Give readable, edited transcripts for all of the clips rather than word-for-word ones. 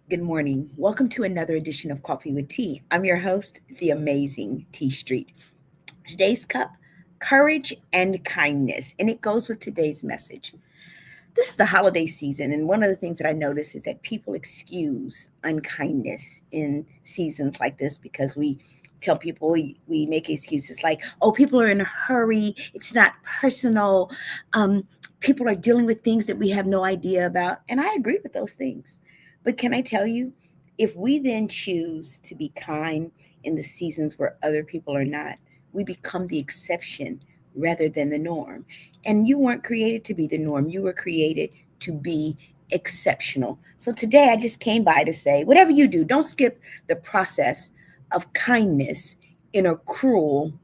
Good morning. Welcome to another edition of Coffee with Tea. I'm your host, the amazing Tea Street. Today's cup, courage and kindness, and it goes with today's message. This is the holiday season, and one of the things that I notice is that people excuse unkindness in seasons like this because we tell people we make excuses like, oh, people are in a hurry, it's not personal, people are dealing with things that we have no idea about. And I agree with those things. But can I tell you, if we then choose to be kind in the seasons where other people are not, we become the exception rather than the norm. And you weren't created to be the norm, you were created to be exceptional. So today I just came by to say, whatever you do, don't skip the process of kindness in a cruel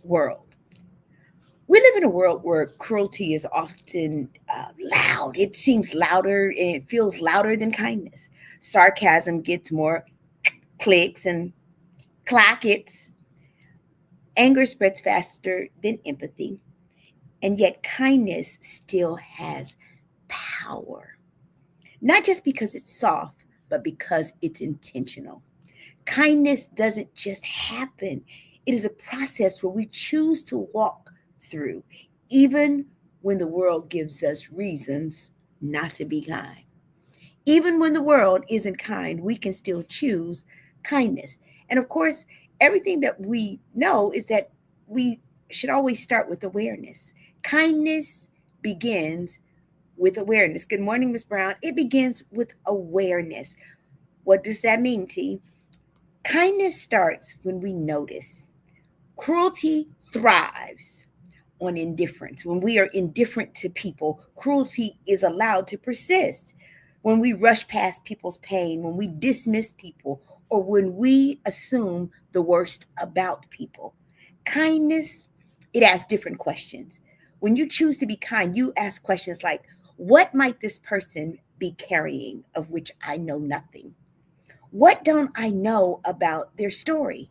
world. We live in a world where cruelty is often loud. It seems louder and it feels louder than kindness. Sarcasm gets more clicks and clackets. Anger spreads faster than empathy. And yet, kindness still has power. Not just because it's soft, but because it's intentional. Kindness doesn't just happen, it is a process where we choose to walk through, even when the world gives us reasons not to be kind. Even when the world isn't kind, we can still choose kindness. And of course, everything that we know is that we should always start with awareness. Kindness begins with awareness. Good morning, Miss Brown. It begins with awareness. What does that mean, T? Kindness starts when we notice. Cruelty thrives on indifference. When we are indifferent to people, cruelty is allowed to persist. When we rush past people's pain, when we dismiss people, or when we assume the worst about people. Kindness, it asks different questions. When you choose to be kind, you ask questions like, what might this person be carrying of which I know nothing? What don't I know about their story?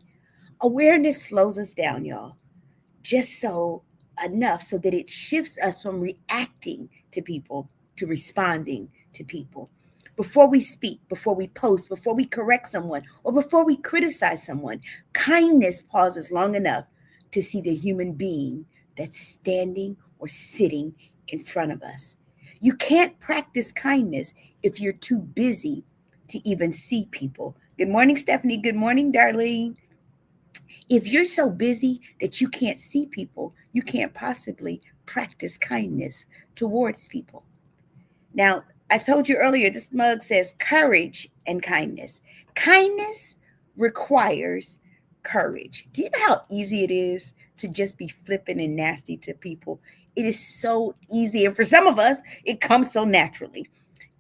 Awareness slows us down, y'all, just so enough so that it shifts us from reacting to people to responding to people. Before we speak, before we post, before we correct someone, or before we criticize someone, kindness pauses long enough to see the human being that's standing or sitting in front of us. You can't practice kindness if you're too busy to even see people. Good morning, Stephanie. Good morning, Darlene. If you're so busy that you can't see people, you can't possibly practice kindness towards people. Now, I told you earlier, this mug says courage and kindness. Kindness requires courage. Do you know how easy it is to just be flippant and nasty to people? It is so easy. And for some of us, it comes so naturally.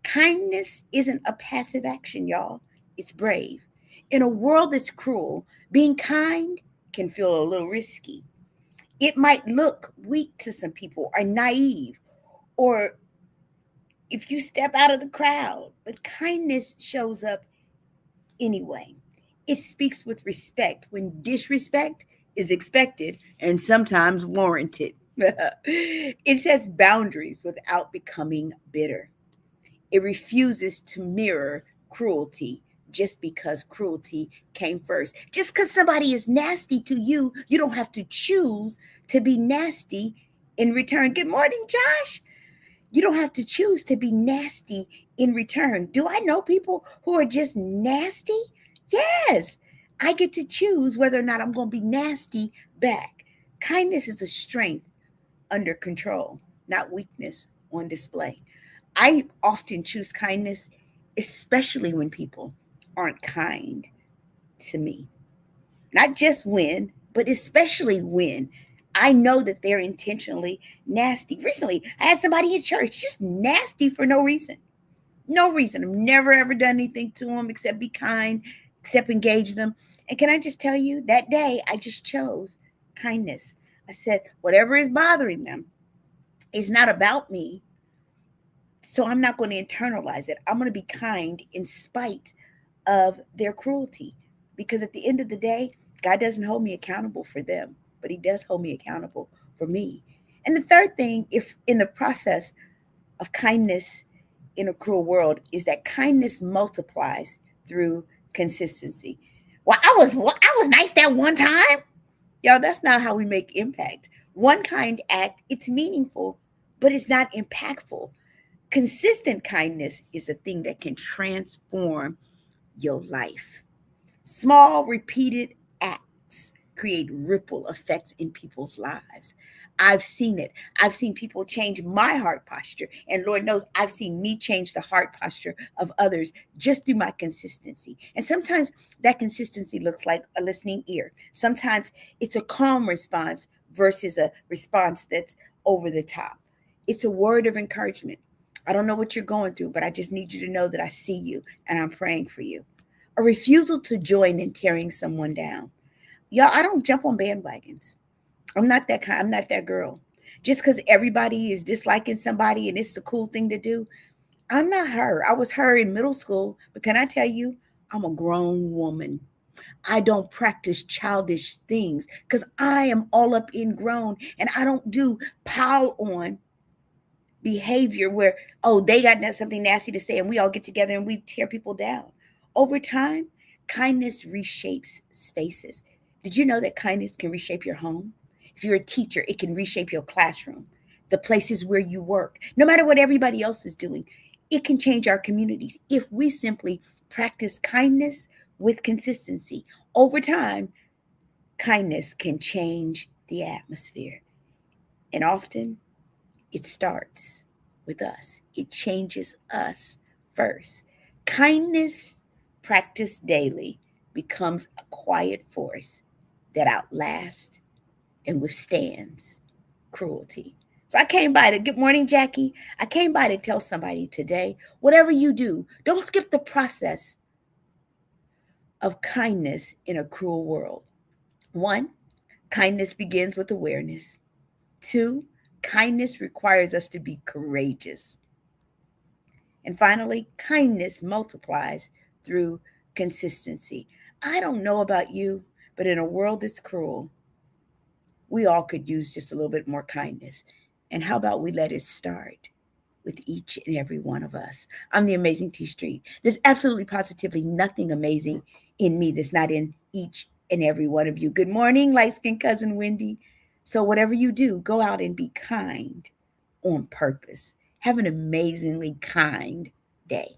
Kindness isn't a passive action, y'all. It's brave. In a world that's cruel, being kind can feel a little risky. It might look weak to some people or naive, or if you step out of the crowd, but kindness shows up anyway. It speaks with respect when disrespect is expected and sometimes warranted. It sets boundaries without becoming bitter. It refuses to mirror cruelty just because cruelty came first. Just because somebody is nasty to you, you don't have to choose to be nasty in return. Good morning, Josh. You don't have to choose to be nasty in return. Do I know people who are just nasty? Yes. I get to choose whether or not I'm going to be nasty back. Kindness is a strength under control, not weakness on display. I often choose kindness, especially when people aren't kind to me. Not just when, but especially when I know that they're intentionally nasty. Recently, I had somebody in church just nasty for no reason. No reason. I've never ever done anything to them except be kind, except engage them. And can I just tell you, that day I just chose kindness. I said, whatever is bothering them is not about me. So I'm not going to internalize it. I'm going to be kind in spite of their cruelty. Because at the end of the day, God doesn't hold me accountable for them, but He does hold me accountable for me. And the third thing, if in the process of kindness in a cruel world is that kindness multiplies through consistency. Well, I was nice that one time. Y'all, that's not how we make impact. One kind act, it's meaningful, but it's not impactful. Consistent kindness is a thing that can transform your life. Small, repeated acts create ripple effects in people's lives. I've seen it. I've seen people change my heart posture. And Lord knows I've seen me change the heart posture of others just through my consistency. And sometimes that consistency looks like a listening ear. Sometimes it's a calm response versus a response that's over the top. It's a word of encouragement. I don't know what you're going through, but I just need you to know that I see you and I'm praying for you. A refusal to join in tearing someone down. Y'all, I don't jump on bandwagons. I'm not that kind. I'm not that girl. Just because everybody is disliking somebody and it's the cool thing to do, I'm not her. I was her in middle school, but can I tell you, I'm a grown woman. I don't practice childish things because I am all up in grown and I don't do pile on behavior where, oh, they got something nasty to say and we all get together and we tear people down. Over time, kindness reshapes spaces. Did you know that kindness can reshape your home? If you're a teacher, it can reshape your classroom, the places where you work. No matter what everybody else is doing, it can change our communities if we simply practice kindness with consistency. Over time, kindness can change the atmosphere. And often it starts with us, it changes us first. Kindness practiced daily becomes a quiet force that outlasts and withstands cruelty. So I came by to, good morning, Jackie. I came by to tell somebody today, whatever you do, don't skip the process of kindness in a cruel world. One, kindness begins with awareness. Two, kindness requires us to be courageous. And finally, kindness multiplies through consistency. I don't know about you, but in a world that's cruel, we all could use just a little bit more kindness. And how about we let it start with each and every one of us? I'm the amazing T Street. There's absolutely positively nothing amazing in me that's not in each and every one of you. Good morning, light skinned cousin Wendy. So, whatever you do, go out and be kind on purpose. Have an amazingly kind day.